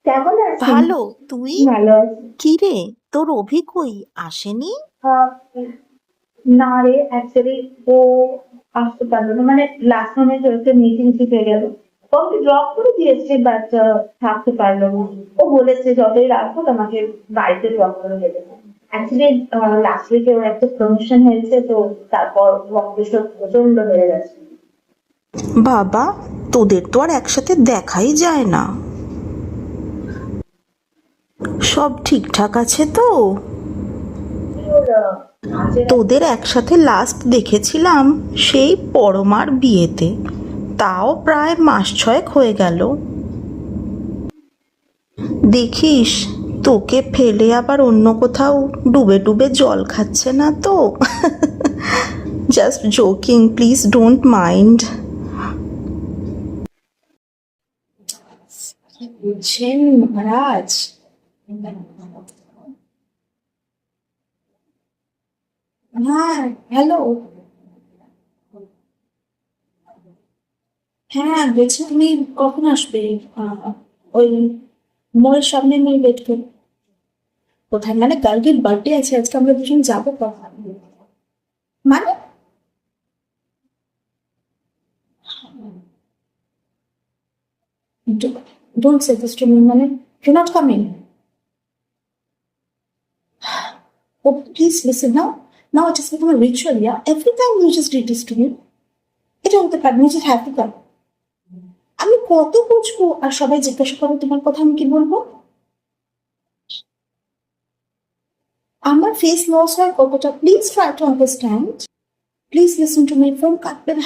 কেমন আছেন? ভালো। তুই? ভালো আছি। কি রে, তোর অভি কই? আসেনি? আহ, না রে, অ্যাকচুয়ালি ও আসতে পারলো না, মানে লাস্ট মোমেন্ট ওকে মিটিং ঠিক হয়ে গেল। ওকে ড্রপ করে দিয়েছে, বাট থাকতে পারলো না। ও বলেছে যতই রাখো আমাকে বাড়িতে ড্রপ করে দেবে। অ্যাকচুয়ালি লাস্ট উইকে ওর একটা প্রমোশন হয়েছে, তো তারপর ওয়ার্ক প্রেশার প্রচন্ড বেড়ে গেছে। বাবা, তোদের তো আর একসাথে দেখাই যায় না। সব ঠিকঠাক আছে তো? ওর কাজের তোদের একসাথে লাস্ট দেখেছিলাম সেই পরমার বিয়েতে, তাও প্রায় মাস ছয়েক হয়ে গেল। দেখিস, তোকে ফেলে আবার অন্য কোথাও ডুবে ডুবে জল খাচ্ছে না তো? Just joking, please don't mind. বুঝছেন মহারাজ? হ্যাঁ, হ্যালো। হ্যাঁ, বলছি তুমি কখন আসবে? ওই মোড়ের সামনে আমি ওয়েট করি। কোথায় মানে? গার্গির বার্থডে আছে আজকে, আমরা দুজন যাবো কখন? মানে don't say this to me, মানে you not coming? Oh, please listen now. Now it has become a ritual, yeah? Every time you just do this to me. এটা হতে পারে, you just have to come. আমি কত বুঝবো, আর সবাই জিজ্ঞাসা করে তোমার কথা, আমি কি বলবো? আমার ফেস লস হয় কতটা, please try to understand. Please listen to me from কাটবেন।